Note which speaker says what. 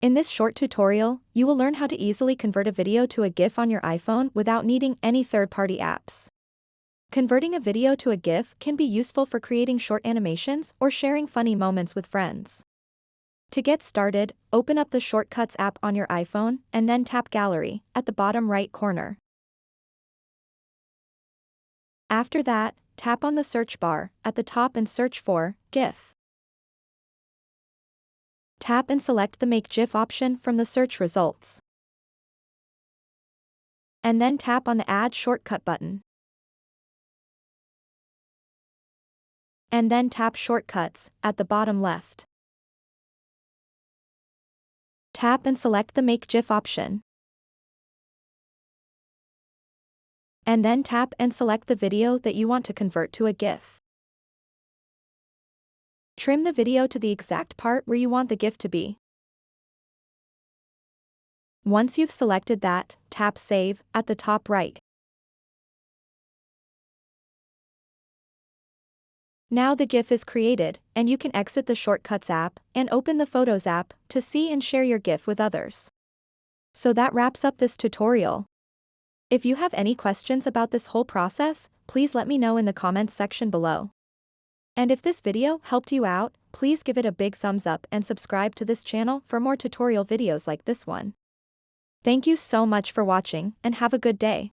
Speaker 1: In this short tutorial, you will learn how to easily convert a video to a GIF on your iPhone without needing any third-party apps. Converting a video to a GIF can be useful for creating short animations or sharing funny moments with friends. To get started, open up the Shortcuts app on your iPhone and then tap Gallery at the bottom right corner. After that, tap on the search bar at the top and search for GIF. Tap and select the Make GIF option from the search results. And then tap on the Add Shortcut button. And then tap Shortcuts at the bottom left. Tap and select the Make GIF option. And then tap and select the video that you want to convert to a GIF. Trim the video to the exact part where you want the GIF to be. Once you've selected that, tap Save at the top right. Now the GIF is created, and you can exit the Shortcuts app and open the Photos app to see and share your GIF with others. So that wraps up this tutorial. If you have any questions about this whole process, please let me know in the comments section below. And if this video helped you out, please give it a big thumbs up and subscribe to this channel for more tutorial videos like this one. Thank you so much for watching and have a good day.